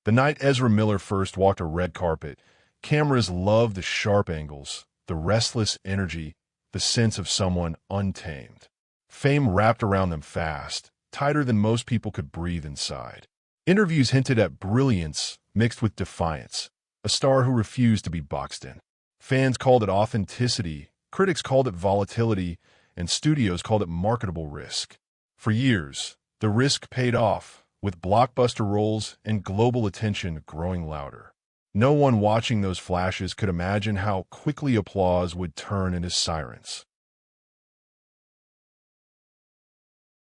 The night Ezra Miller first walked a red carpet, cameras loved the sharp angles, the restless energy, the sense of someone untamed. Fame wrapped around them fast, tighter than most people could breathe inside. Interviews hinted at brilliance mixed with defiance, a star who refused to be boxed in. Fans called it authenticity, critics called it volatility, and studios called it marketable risk. For years, the risk paid off, with blockbuster roles and global attention growing louder. No one watching those flashes could imagine how quickly applause would turn into sirens.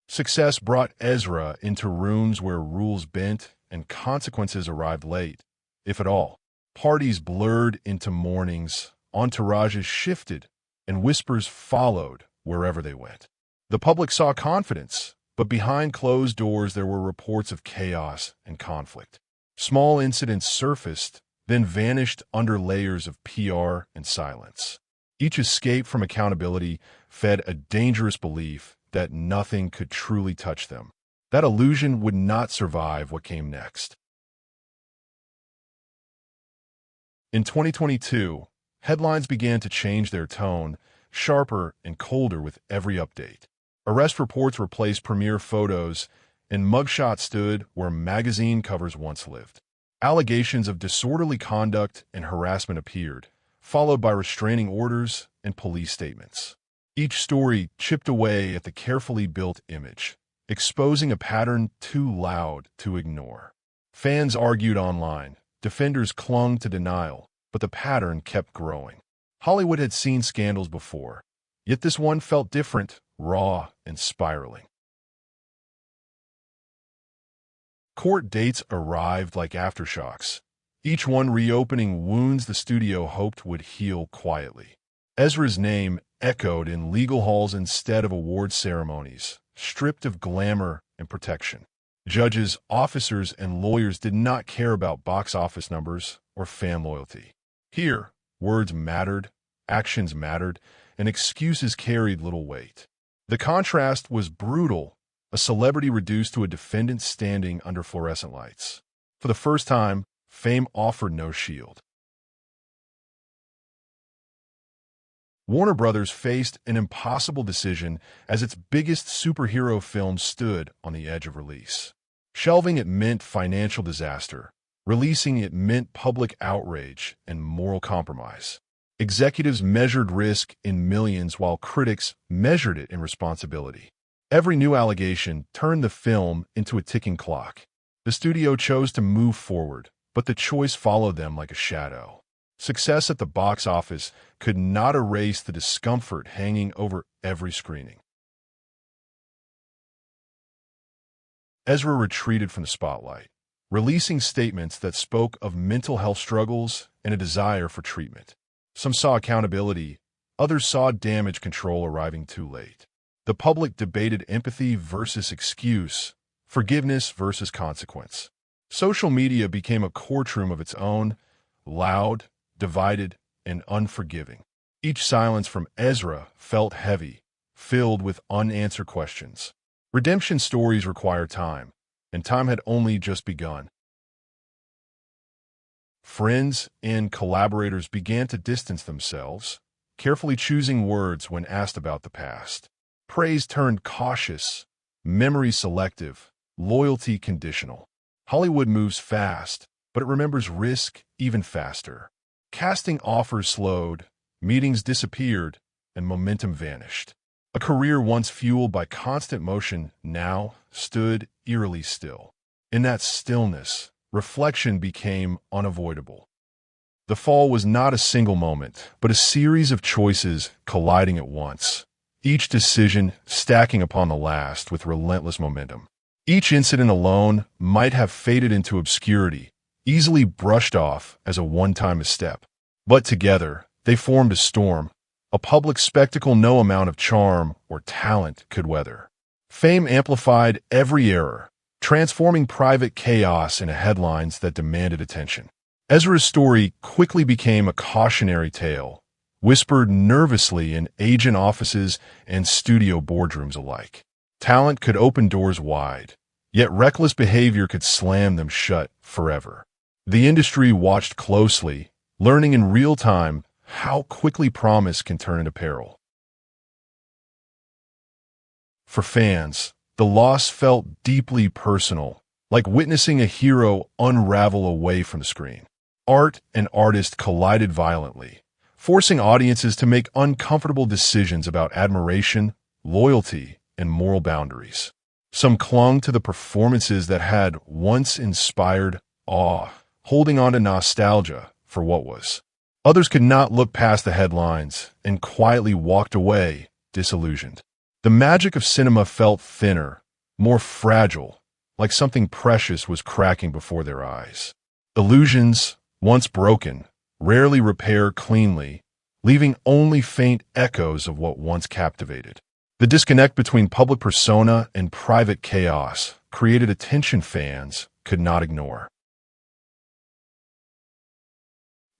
Success brought Ezra into rooms where rules bent and consequences arrived late, if at all. Parties blurred into mornings, entourages shifted, and whispers followed wherever they went. The public saw confidence, but behind closed doors there were reports of chaos and conflict. Small incidents surfaced, then vanished under layers of PR and silence. Each escape from accountability fed a dangerous belief that nothing could truly touch them. That illusion would not survive what came next. In 2022, headlines began to change their tone, sharper and colder with every update. Arrest reports replaced premiere photos, and mugshots stood where magazine covers once lived. Allegations of disorderly conduct and harassment appeared, followed by restraining orders and police statements. Each story chipped away at the carefully built image, exposing a pattern too loud to ignore. Fans argued online, defenders clung to denial, but the pattern kept growing. Hollywood had seen scandals before, yet this one felt different, raw, and spiraling. Court dates arrived like aftershocks, each one reopening wounds the studio hoped would heal quietly. Ezra's name echoed in legal halls instead of award ceremonies, stripped of glamour and protection. Judges, officers, and lawyers did not care about box office numbers or fan loyalty. Here, words mattered, actions mattered, and excuses carried little weight. The contrast was brutal, a celebrity reduced to a defendant standing under fluorescent lights. For the first time, fame offered no shield. Warner Brothers faced an impossible decision as its biggest superhero film stood on the edge of release. Shelving it meant financial disaster. Releasing it meant public outrage and moral compromise. Executives measured risk in millions while critics measured it in responsibility. Every new allegation turned the film into a ticking clock. The studio chose to move forward, but the choice followed them like a shadow. Success at the box office could not erase the discomfort hanging over every screening. Ezra retreated from the spotlight, releasing statements that spoke of mental health struggles and a desire for treatment. Some saw accountability, others saw damage control arriving too late. The public debated empathy versus excuse, forgiveness versus consequence. Social media became a courtroom of its own, loud, divided, and unforgiving. Each silence from Ezra felt heavy, filled with unanswered questions. Redemption stories require time, and time had only just begun. Friends and collaborators began to distance themselves, carefully choosing words when asked about the past. Praise turned cautious, memory selective, loyalty conditional. Hollywood moves fast, but it remembers risk even faster. Casting offers slowed, meetings disappeared, and momentum vanished. A career once fueled by constant motion now stood eerily still. In that stillness, reflection became unavoidable. The fall was not a single moment, but a series of choices colliding at once, each decision stacking upon the last with relentless momentum. Each incident alone might have faded into obscurity, easily brushed off as a one-time misstep. But together, they formed a storm, a public spectacle no amount of charm or talent could weather. Fame amplified every error, transforming private chaos into headlines that demanded attention. Ezra's story quickly became a cautionary tale, whispered nervously in agent offices and studio boardrooms alike. Talent could open doors wide, Yet reckless behavior could slam them shut forever. The industry watched closely, learning in real time how quickly promise can turn into peril. For fans, the loss felt deeply personal, like witnessing a hero unravel away from the screen. Art and artist collided violently, forcing audiences to make uncomfortable decisions about admiration, loyalty, and moral boundaries. Some clung to the performances that had once inspired awe, holding on to nostalgia for what was. Others could not look past the headlines and quietly walked away, disillusioned. The magic of cinema felt thinner, more fragile, like something precious was cracking before their eyes. Illusions, once broken, rarely repair cleanly, leaving only faint echoes of what once captivated. The disconnect between public persona and private chaos created a tension fans could not ignore.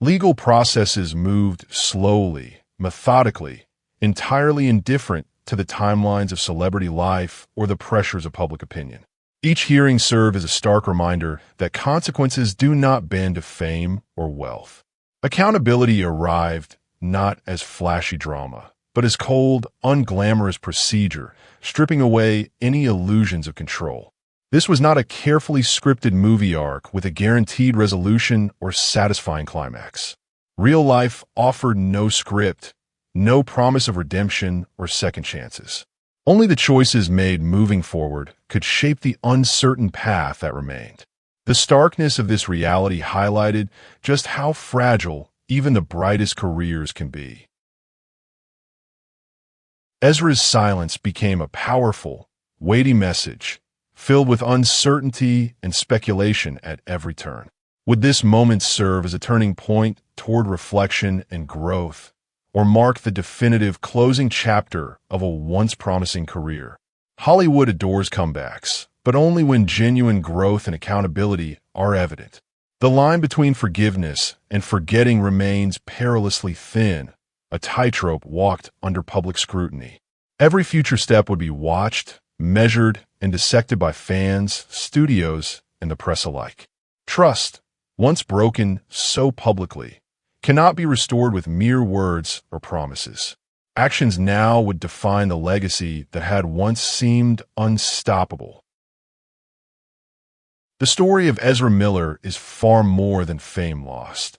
Legal processes moved slowly, methodically, entirely indifferent to the timelines of celebrity life or the pressures of public opinion. Each hearing served as a stark reminder that consequences do not bend to fame or wealth. Accountability arrived not as flashy drama, but as cold, unglamorous procedure, stripping away any illusions of control. This was not a carefully scripted movie arc with a guaranteed resolution or satisfying climax. Real life offered no script, no promise of redemption or second chances. Only the choices made moving forward could shape the uncertain path that remained. The starkness of this reality highlighted just how fragile even the brightest careers can be. Ezra's silence became a powerful, weighty message, filled with uncertainty and speculation at every turn. Would this moment serve as a turning point toward reflection and growth, or mark the definitive closing chapter of a once promising career? Hollywood adores comebacks, but only when genuine growth and accountability are evident. The line between forgiveness and forgetting remains perilously thin, a tightrope walked under public scrutiny. Every future step would be watched, measured, and dissected by fans, studios, and the press alike. Trust, once broken so publicly, cannot be restored with mere words or promises. Actions now would define the legacy that had once seemed unstoppable. The story of Ezra Miller is far more than fame lost.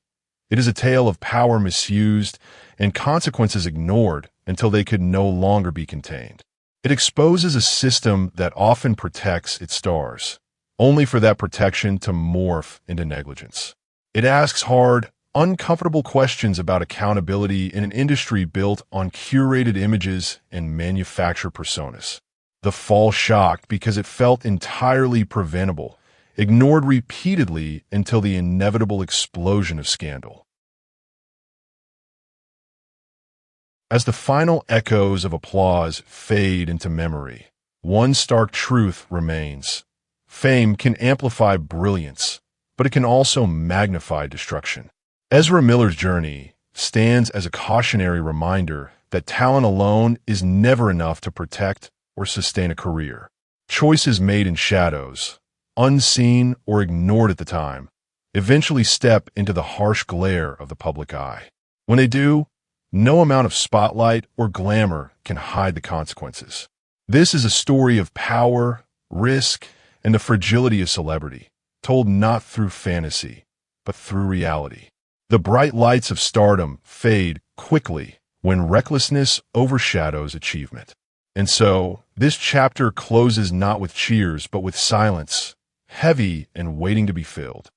It is a tale of power misused and consequences ignored until they could no longer be contained. It exposes a system that often protects its stars, only for that protection to morph into negligence. It asks hard, uncomfortable questions about accountability in an industry built on curated images and manufactured personas. The fall shocked because it felt entirely preventable, ignored repeatedly until the inevitable explosion of scandal. As the final echoes of applause fade into memory, one stark truth remains. Fame can amplify brilliance, but it can also magnify destruction. Ezra Miller's journey stands as a cautionary reminder that talent alone is never enough to protect or sustain a career. Choices made in shadows, unseen or ignored at the time, eventually step into the harsh glare of the public eye. When they do, no amount of spotlight or glamour can hide the consequences. This is a story of power, risk, and the fragility of celebrity, told not through fantasy, but through reality. The bright lights of stardom fade quickly when recklessness overshadows achievement. And so, this chapter closes not with cheers, but with silence, heavy and waiting to be filled.